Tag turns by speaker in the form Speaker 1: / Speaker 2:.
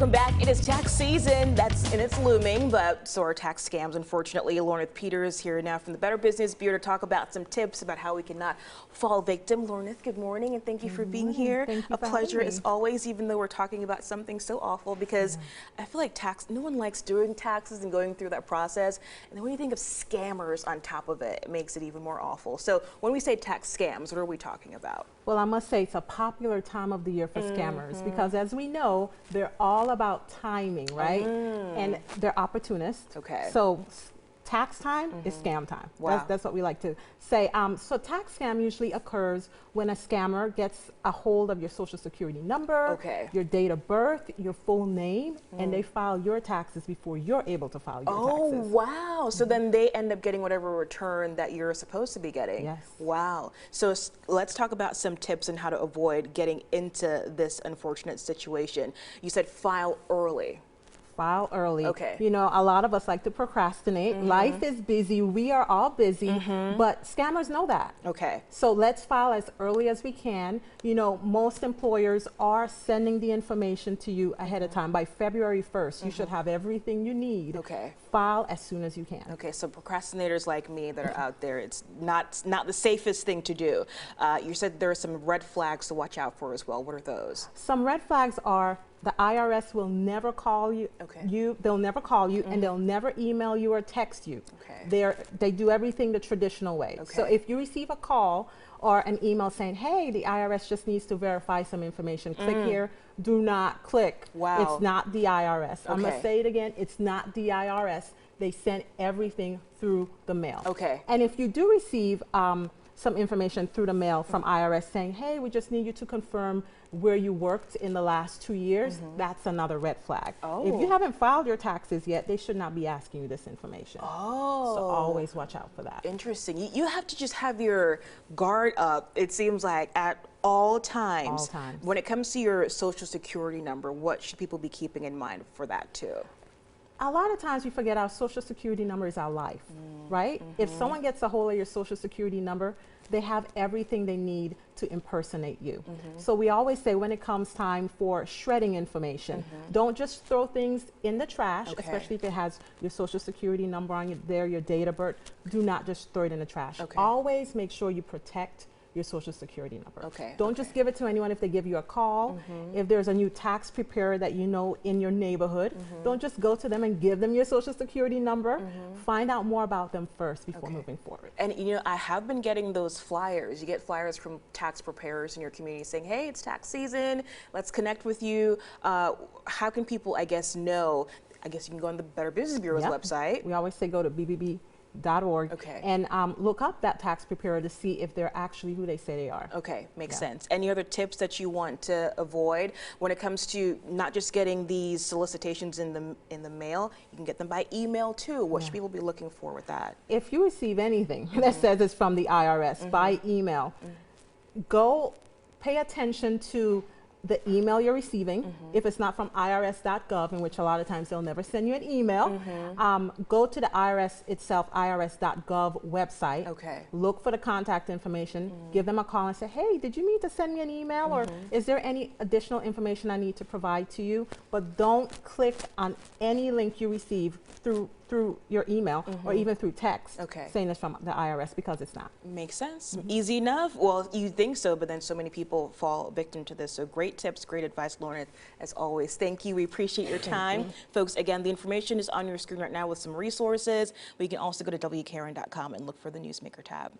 Speaker 1: Welcome back. It is tax season, it's looming, but so are tax scams, unfortunately. Lorna Peters here now from the Better Business Bureau to talk about some tips about how we cannot fall victim. Lorna, good morning, and thank you for being here.
Speaker 2: Thank you
Speaker 1: A
Speaker 2: for
Speaker 1: pleasure
Speaker 2: having
Speaker 1: as
Speaker 2: me.
Speaker 1: always, even though we're talking about something so awful, because I feel like no one likes doing taxes and going through that process. And then when you think of scammers on top of it, it makes it even more awful. So when we say tax scams, what are we talking about?
Speaker 2: Well, I must say it's a popular time of the year for scammers because, as we know, they're all about timing, right? And they're opportunists.
Speaker 1: Okay.
Speaker 2: So tax time is scam time.
Speaker 1: Wow.
Speaker 2: That's what we like to say. So tax scam usually occurs when a scammer gets a hold of your social security number, your date of birth, your full name, and they file your taxes before you're able to file your taxes.
Speaker 1: Oh, wow. So then they end up getting whatever return that you're supposed to be getting.
Speaker 2: Yes.
Speaker 1: Wow. So let's talk about some tips on how to avoid getting into this unfortunate situation. You said file early.
Speaker 2: File early.
Speaker 1: Okay.
Speaker 2: You know, a lot of us like to procrastinate. Life is busy. We are all busy, but scammers know that.
Speaker 1: Okay.
Speaker 2: So let's file as early as we can. You know, most employers are sending the information to you ahead of time. By February 1st, you should have everything you need.
Speaker 1: Okay.
Speaker 2: File as soon as you can.
Speaker 1: Okay, so procrastinators like me that are out there, it's not the safest thing to do. You said there are some red flags to watch out for as well. What are those?
Speaker 2: Some red flags are the IRS will never call you. They'll never call you, and they'll never email you or text you.
Speaker 1: Okay.
Speaker 2: They do everything the traditional way.
Speaker 1: Okay.
Speaker 2: So if you receive a call or an email saying, hey, the IRS just needs to verify some information, click here, do not click.
Speaker 1: Wow.
Speaker 2: It's not the IRS.
Speaker 1: Okay.
Speaker 2: I'm going to say it again, it's not the IRS. They send everything through the mail.
Speaker 1: Okay.
Speaker 2: And if you do receive some information through the mail from IRS saying, hey, we just need you to confirm where you worked in the last 2 years, that's another red flag.
Speaker 1: Oh.
Speaker 2: If you haven't filed your taxes yet, they should not be asking you this information.
Speaker 1: Oh.
Speaker 2: So always watch out for that.
Speaker 1: Interesting. You have to just have your guard up, it seems like, at all times.
Speaker 2: All times.
Speaker 1: When it comes to your social security number, what should people be keeping in mind for that too?
Speaker 2: A lot of times we forget our social security number is our life, right? If someone gets a hold of your social security number, they have everything they need to impersonate you. So we always say when it comes time for shredding information, don't just throw things in the trash, especially if it has your social security number on there, your date of birth. Do not just throw it in the trash. Always make sure you protect your social security number. Don't just give it to anyone if they give you a call. If there's a new tax preparer that you know in your neighborhood, don't just go to them and give them your social security number. Find out more about them first before moving forward.
Speaker 1: And you know, I have been getting those flyers. You get flyers from tax preparers in your community saying, hey, it's tax season, let's connect with you. How can people, I guess, know? I guess you can go on the Better Business Bureau's website.
Speaker 2: We always say go to bbb.org and look up that tax preparer to see if they're actually who they say they are. Okay,
Speaker 1: makes sense. Any other tips that you want to avoid when it comes to not just getting these solicitations in the mail? You can get them by email too. What should people be looking for with that?
Speaker 2: If you receive anything that says it's from the IRS by email, go pay attention to the email you're receiving. If it's not from irs.gov, in which a lot of times they'll never send you an email, go to the IRS itself, irs.gov website. Look for the contact information, give them a call and say, hey, did you need to send me an email, or is there any additional information I need to provide to you? But don't click on any link you receive through your email or even through text saying it's from the IRS, because it's not.
Speaker 1: Makes sense. Easy enough. Well, you think so, but then so many people fall victim to this. So great tips, great advice, Lorna, as always. Thank you. We appreciate your time. Folks, again, the information is on your screen right now with some resources, but you can also go to WKRN.com and look for the Newsmaker tab.